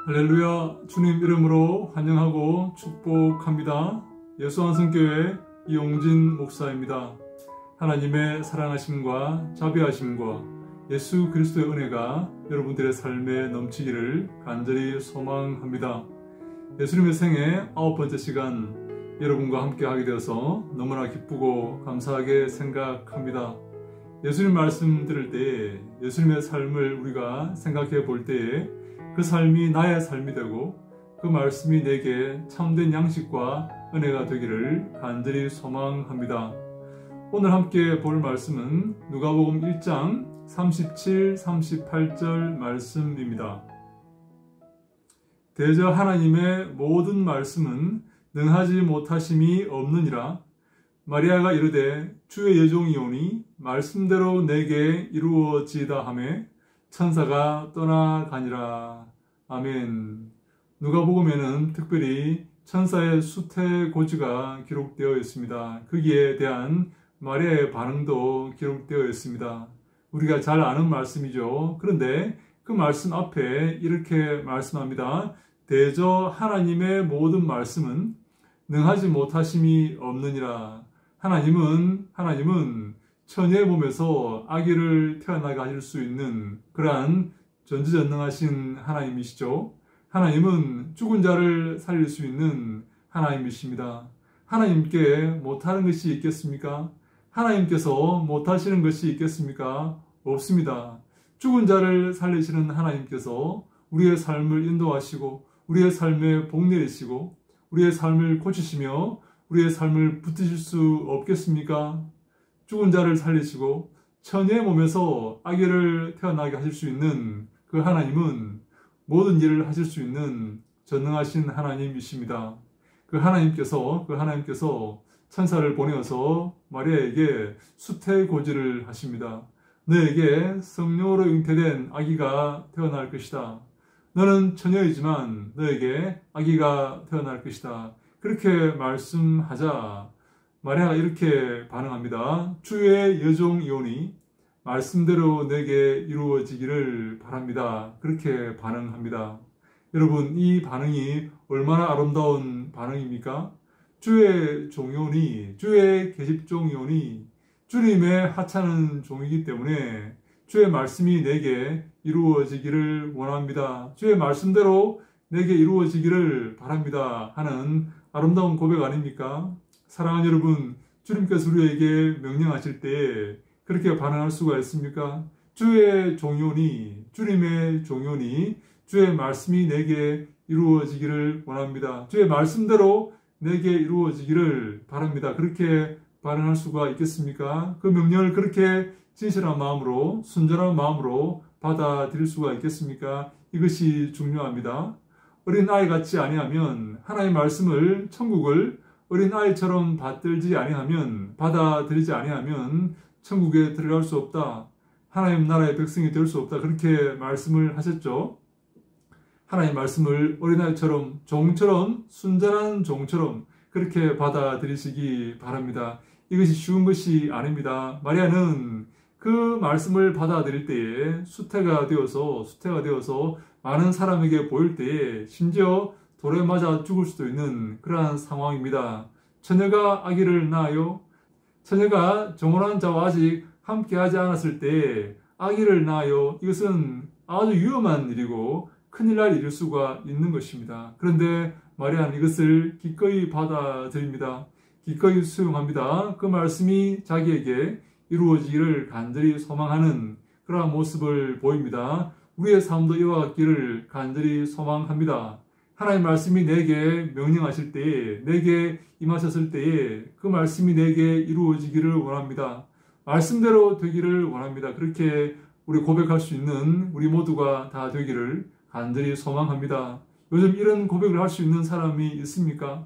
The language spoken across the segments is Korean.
할렐루야. 주님 이름으로 환영하고 축복합니다. 예수안성교회 이용진 목사입니다. 하나님의 사랑하심과 자비하심과 예수 그리스도의 은혜가 여러분들의 삶에 넘치기를 간절히 소망합니다. 예수님의 생애 9번째 시간 여러분과 함께 하게 되어서 너무나 기쁘고 감사하게 생각합니다. 예수님 말씀 들을 때에 예수님의 삶을 우리가 생각해 볼 때에 그 삶이 나의 삶이 되고 그 말씀이 내게 참된 양식과 은혜가 되기를 간절히 소망합니다. 오늘 함께 볼 말씀은 누가복음 1장 37, 38절 말씀입니다. 대저 하나님의 모든 말씀은 능하지 못하심이 없느니라. 마리아가 이르되 주의 여종이오니 말씀대로 내게 이루어지이다 하매 천사가 떠나가니라. 아멘. 누가복음에는 특별히 천사의 수태고지가 기록되어 있습니다. 거기에 대한 마리아의 반응도 기록되어 있습니다. 우리가 잘 아는 말씀이죠. 그런데 그 말씀 앞에 이렇게 말씀합니다. 대저 하나님의 모든 말씀은 능하지 못하심이 없느니라. 하나님은 처녀의 몸에서 아기를 태어나게 하실 수 있는 그러한 전지전능하신 하나님이시죠. 하나님은 죽은 자를 살릴 수 있는 하나님이십니다. 하나님께 못하는 것이 있겠습니까? 하나님께서 못하시는 것이 있겠습니까? 없습니다. 죽은 자를 살리시는 하나님께서 우리의 삶을 인도하시고 우리의 삶에 복 내리시고 우리의 삶을 고치시며 우리의 삶을 붙드실 수 없겠습니까? 죽은 자를 살리시고 처녀의 몸에서 아기를 태어나게 하실 수 있는 그 하나님은 모든 일을 하실 수 있는 전능하신 하나님이십니다. 그 하나님께서 천사를 보내어서 마리아에게 수태고지를 하십니다. 너에게 성령으로 잉태된 아기가 태어날 것이다. 너는 처녀이지만 너에게 아기가 태어날 것이다. 그렇게 말씀하자 마리아가 이렇게 반응합니다. 주의 여종이오니 말씀대로 내게 이루어지기를 바랍니다. 그렇게 반응합니다. 여러분, 이 반응이 얼마나 아름다운 반응입니까? 주의 종이오니, 주의 계집종이오니, 주님의 하찮은 종이기 때문에 주의 말씀이 내게 이루어지기를 원합니다. 주의 말씀대로 내게 이루어지기를 바랍니다. 하는 아름다운 고백 아닙니까? 사랑하는 여러분, 주님께서 우리에게 명령하실 때에 그렇게 반응할 수가 있습니까? 주의 종이오니, 주님의 종이오니, 주의 말씀이 내게 이루어지기를 원합니다. 주의 말씀대로 내게 이루어지기를 바랍니다. 그렇게 반응할 수가 있겠습니까? 그 명령을 그렇게 진실한 마음으로, 순전한 마음으로 받아들일 수가 있겠습니까? 이것이 중요합니다. 어린아이 같지 아니하면 하나님의 말씀을, 천국을 어린아이처럼 받들지 아니하면, 받아들이지 아니하면 천국에 들어갈 수 없다. 하나님 나라의 백성이 될 수 없다. 그렇게 말씀을 하셨죠. 하나님 말씀을 어린아이처럼, 종처럼, 순전한 종처럼 그렇게 받아들이시기 바랍니다. 이것이 쉬운 것이 아닙니다. 마리아는 그 말씀을 받아들일 때에 수태가 되어서 많은 사람에게 보일 때에 심지어 돌에 맞아 죽을 수도 있는 그러한 상황입니다. 처녀가 아기를 낳아요. 처녀가 정혼한 자와 아직 함께하지 않았을 때 아기를 낳아요. 이것은 아주 위험한 일이고 큰일 날 일일 수가 있는 것입니다. 그런데 마리아는 이것을 기꺼이 받아들입니다. 기꺼이 수용합니다. 그 말씀이 자기에게 이루어지기를 간절히 소망하는 그러한 모습을 보입니다. 우리의 삶도 이와 같기를 간절히 소망합니다. 하나님 말씀이 내게 명령하실 때에, 내게 임하셨을 때에 그 말씀이 내게 이루어지기를 원합니다. 말씀대로 되기를 원합니다. 그렇게 우리 고백할 수 있는 우리 모두가 다 되기를 간절히 소망합니다. 요즘 이런 고백을 할 수 있는 사람이 있습니까?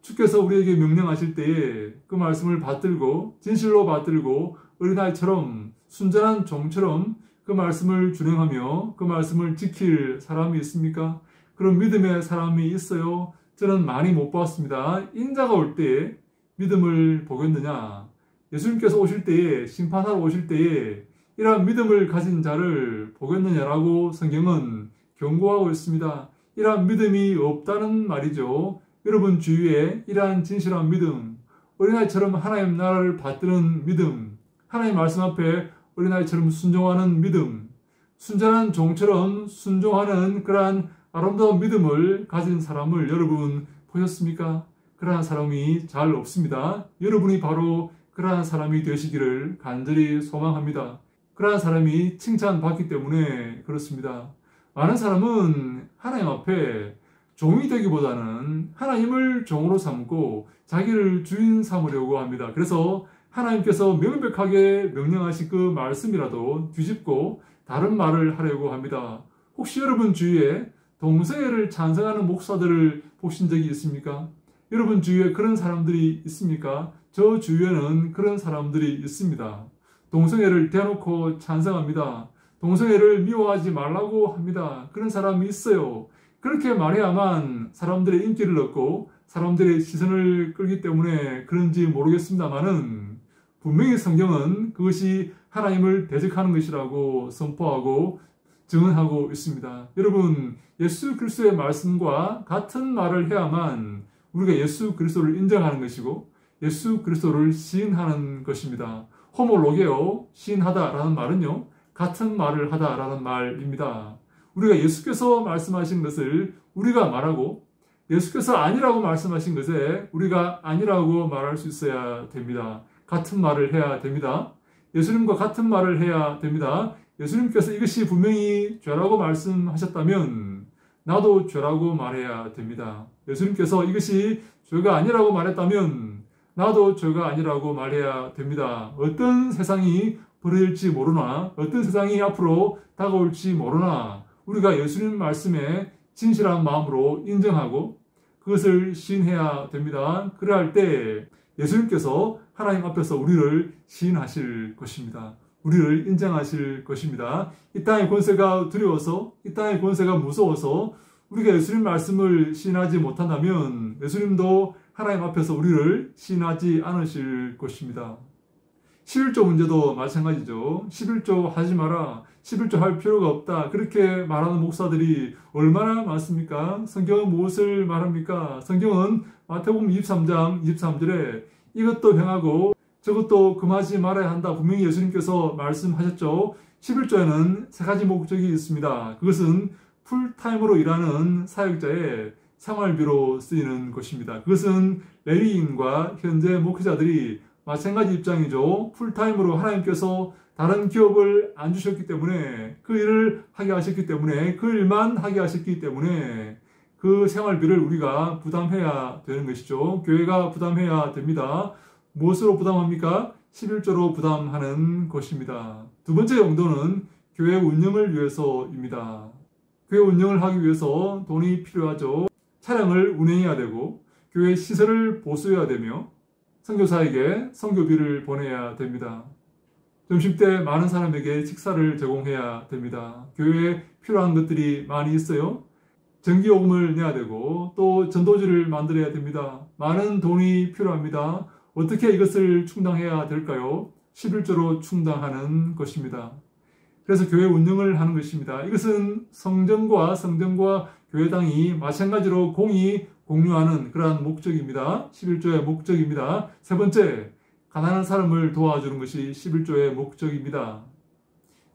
주께서 우리에게 명령하실 때에 그 말씀을 받들고 진실로 받들고 어린아이처럼 순전한 종처럼 그 말씀을 준행하며 그 말씀을 지킬 사람이 있습니까? 그런 믿음의 사람이 있어요? 저는 많이 못 봤습니다. 인자가 올 때에 믿음을 보겠느냐? 예수님께서 오실 때에, 심판하러 오실 때에 이러한 믿음을 가진 자를 보겠느냐라고 성경은 경고하고 있습니다. 이러한 믿음이 없다는 말이죠. 여러분 주위에 이러한 진실한 믿음, 어린아이처럼 하나님 나라를 받드는 믿음, 하나님 말씀 앞에 어린아이처럼 순종하는 믿음, 순전한 종처럼 순종하는 그러한 아름다운 믿음을 가진 사람을 여러분 보셨습니까? 그러한 사람이 잘 없습니다. 여러분이 바로 그러한 사람이 되시기를 간절히 소망합니다. 그러한 사람이 칭찬받기 때문에 그렇습니다. 많은 사람은 하나님 앞에 종이 되기보다는 하나님을 종으로 삼고 자기를 주인 삼으려고 합니다. 그래서 하나님께서 명백하게 명령하신 그 말씀이라도 뒤집고 다른 말을 하려고 합니다. 혹시 여러분 주위에 동성애를 찬성하는 목사들을 보신 적이 있습니까? 여러분 주위에 그런 사람들이 있습니까? 저 주위에는 그런 사람들이 있습니다. 동성애를 대놓고 찬성합니다. 동성애를 미워하지 말라고 합니다. 그런 사람이 있어요. 그렇게 말해야만 사람들의 인기를 얻고 사람들의 시선을 끌기 때문에 그런지 모르겠습니다만은 분명히 성경은 그것이 하나님을 대적하는 것이라고 선포하고 증언하고 있습니다. 여러분, 예수 그리스도의 말씀과 같은 말을 해야만 우리가 예수 그리스도를 인정하는 것이고 예수 그리스도를 시인하는 것입니다. 호모로게오, 시인하다라는 말은요, 같은 말을 하다라는 말입니다. 우리가 예수께서 말씀하신 것을 우리가 말하고 예수께서 아니라고 말씀하신 것에 우리가 아니라고 말할 수 있어야 됩니다. 같은 말을 해야 됩니다. 예수님과 같은 말을 해야 됩니다. 예수님께서 이것이 분명히 죄라고 말씀하셨다면 나도 죄라고 말해야 됩니다. 예수님께서 이것이 죄가 아니라고 말했다면 나도 죄가 아니라고 말해야 됩니다. 어떤 세상이 벌어질지 모르나, 어떤 세상이 앞으로 다가올지 모르나 우리가 예수님 말씀에 진실한 마음으로 인정하고 그것을 시인해야 됩니다. 그래야 할 때 예수님께서 하나님 앞에서 우리를 시인하실 것입니다. 우리를 인정하실 것입니다. 이 땅의 권세가 두려워서, 이 땅의 권세가 무서워서 우리가 예수님 말씀을 시인하지 못한다면 예수님도 하나님 앞에서 우리를 시인하지 않으실 것입니다. 11조 문제도 마찬가지죠. 11조 하지 마라. 11조 할 필요가 없다. 그렇게 말하는 목사들이 얼마나 많습니까? 성경은 무엇을 말합니까? 성경은 마태복음 23장 23절에 이것도 행하고 저것도 금하지 말아야 한다. 분명히 예수님께서 말씀하셨죠. 11조에는 세 가지 목적이 있습니다. 그것은 풀타임으로 일하는 사역자의 생활비로 쓰이는 것입니다. 그것은 레위인과 현재 목회자들이 마찬가지 입장이죠. 풀타임으로 하나님께서 다른 기업을 안 주셨기 때문에 그 일을 하게 하셨기 때문에 그 일만 하게 하셨기 때문에 그 생활비를 우리가 부담해야 되는 것이죠. 교회가 부담해야 됩니다. 무엇으로 부담합니까? 11조로 부담하는 것입니다. 두 번째 용도는 교회 운영을 위해서입니다. 교회 운영을 하기 위해서 돈이 필요하죠. 차량을 운행해야 되고 교회 시설을 보수해야 되며 선교사에게 선교비를 보내야 됩니다. 점심때 많은 사람에게 식사를 제공해야 됩니다. 교회에 필요한 것들이 많이 있어요. 전기요금을 내야 되고 또 전도지를 만들어야 됩니다. 많은 돈이 필요합니다. 어떻게 이것을 충당해야 될까요? 11조로 충당하는 것입니다. 그래서 교회 운영을 하는 것입니다. 이것은 성전과 교회당이 마찬가지로 공유하는 그러한 목적입니다. 11조의 목적입니다. 세 번째, 가난한 사람을 도와주는 것이 11조의 목적입니다.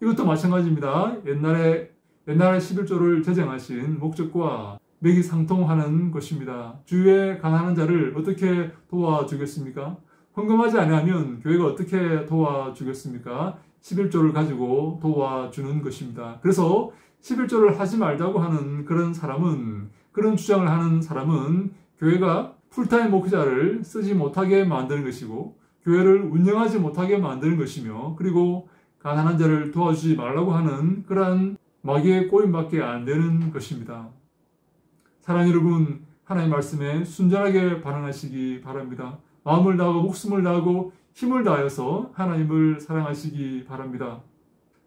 이것도 마찬가지입니다. 옛날에 11조를 제정하신 목적과 맥이 상통하는 것입니다. 주위에 가난한 자를 어떻게 도와주겠습니까? 헌금하지 아니하면 교회가 어떻게 도와주겠습니까? 11조를 가지고 도와주는 것입니다. 그래서 11조를 하지 말자고 하는 그런 주장을 하는 사람은 교회가 풀타임 목회자를 쓰지 못하게 만드는 것이고 교회를 운영하지 못하게 만드는 것이며 그리고 가난한 자를 도와주지 말라고 하는 그러한 마귀의 꼬임밖에 안 되는 것입니다. 사랑하는 여러분, 하나님의 말씀에 순전하게 반응하시기 바랍니다. 마음을 다하고 목숨을 다하고 힘을 다하여서 하나님을 사랑하시기 바랍니다.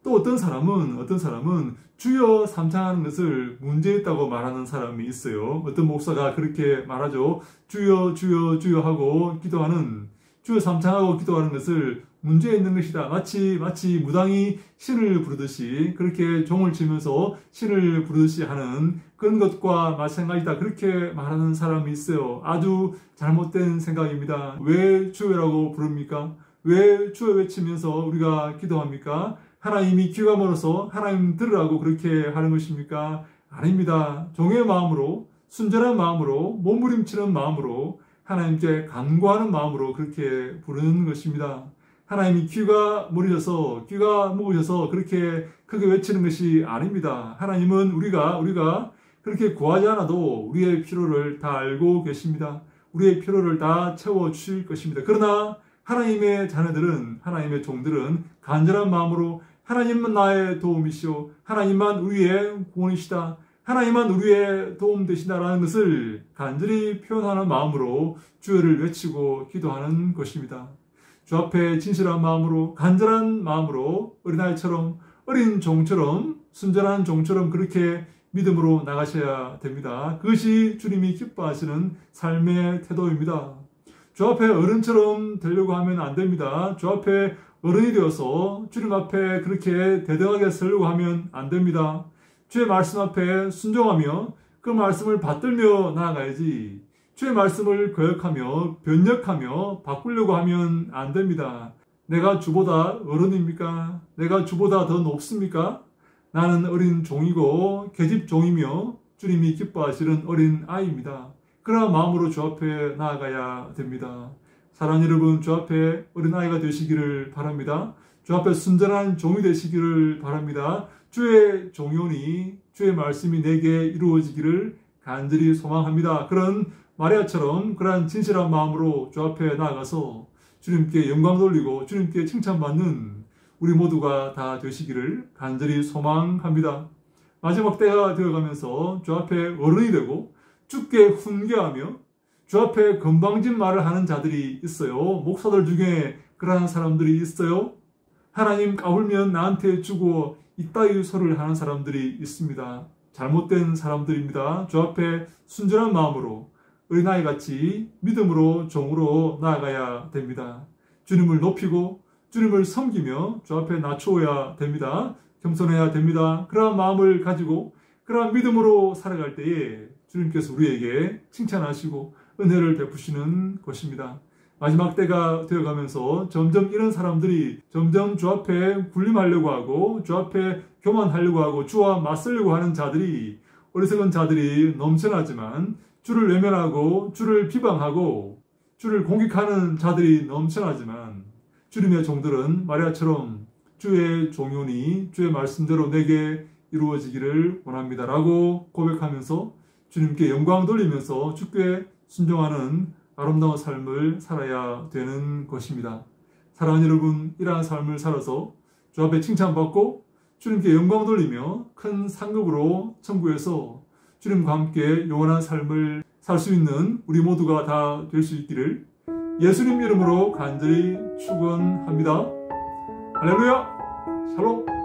또 어떤 사람은 주여 삼창하는 것을 문제있다고 말하는 사람이 있어요. 어떤 목사가 그렇게 말하죠. 주여 주여 주여 하고 기도하는, 주여 삼창하고 기도하는 것을 문제 있는 것이다. 마치 무당이 신을 부르듯이 그렇게 종을 치면서 신을 부르듯이 하는 그런 것과 마찬가지다. 그렇게 말하는 사람이 있어요. 아주 잘못된 생각입니다. 왜 주여라고 부릅니까? 왜 주여 외치면서 우리가 기도합니까? 하나님이 귀가 멀어서 하나님 들으라고 그렇게 하는 것입니까? 아닙니다. 종의 마음으로, 순전한 마음으로, 몸부림치는 마음으로, 하나님께 간구하는 마음으로 그렇게 부르는 것입니다. 하나님이 귀가 멀으셔서, 귀가 목으셔서 그렇게 크게 외치는 것이 아닙니다. 하나님은 우리가 그렇게 구하지 않아도 우리의 필요를 다 알고 계십니다. 우리의 필요를 다 채워주실 것입니다. 그러나 하나님의 자녀들은, 하나님의 종들은 간절한 마음으로 하나님만 나의 도움이시오. 하나님만 우리의 구원이시다. 하나님만 우리의 도움 되시다라는 것을 간절히 표현하는 마음으로 주여를 외치고 기도하는 것입니다. 주 앞에 진실한 마음으로, 간절한 마음으로 어린아이처럼, 어린 종처럼, 순전한 종처럼 그렇게 믿음으로 나가셔야 됩니다. 그것이 주님이 기뻐하시는 삶의 태도입니다. 주 앞에 어른처럼 되려고 하면 안 됩니다. 주 앞에 어른이 되어서 주님 앞에 그렇게 대등하게 서려고 하면 안 됩니다. 주의 말씀 앞에 순종하며 그 말씀을 받들며 나아가야지. 주의 말씀을 거역하며 변역하며 바꾸려고 하면 안 됩니다. 내가 주보다 어른입니까? 내가 주보다 더 높습니까? 나는 어린 종이고 계집 종이며 주님이 기뻐하시는 어린 아이입니다. 그러한 마음으로 주 앞에 나아가야 됩니다. 사랑하는 여러분, 주 앞에 어린 아이가 되시기를 바랍니다. 주 앞에 순전한 종이 되시기를 바랍니다. 주의 종연이, 주의 말씀이 내게 이루어지기를 간절히 소망합니다. 그런 마리아처럼 그러한 진실한 마음으로 주 앞에 나아가서 주님께 영광 돌리고 주님께 칭찬받는 우리 모두가 다 되시기를 간절히 소망합니다. 마지막 때가 되어가면서 주 앞에 어른이 되고 주께 훈계하며 주 앞에 건방진 말을 하는 자들이 있어요. 목사들 중에 그러한 사람들이 있어요. 하나님 까불면 나한테 주고 이따위 소리를 하는 사람들이 있습니다. 잘못된 사람들입니다. 주 앞에 순전한 마음으로 어린아이같이 믿음으로 종으로 나아가야 됩니다. 주님을 높이고 주님을 섬기며 주 앞에 낮추어야 됩니다. 겸손해야 됩니다. 그러한 마음을 가지고 그러한 믿음으로 살아갈 때에 주님께서 우리에게 칭찬하시고 은혜를 베푸시는 것입니다. 마지막 때가 되어가면서 점점 이런 사람들이 점점 주 앞에 군림하려고 하고 주 앞에 교만하려고 하고 주와 맞서려고 하는 자들이, 어리석은 자들이 넘쳐나지만 주를 외면하고 주를 비방하고 주를 공격하는 자들이 넘쳐나지만 주님의 종들은 마리아처럼 주의 종연이 주의 말씀대로 내게 이루어지기를 원합니다라고 고백하면서 주님께 영광 돌리면서 주께 순종하는 아름다운 삶을 살아야 되는 것입니다. 사랑하는 여러분, 이러한 삶을 살아서 주 앞에 칭찬받고 주님께 영광 돌리며 큰 상급으로 천국에서 주님과 함께 영원한 삶을 살 수 있는 우리 모두가 다 될 수 있기를 예수님 이름으로 간절히 축원합니다. 할렐루야! 샬롬!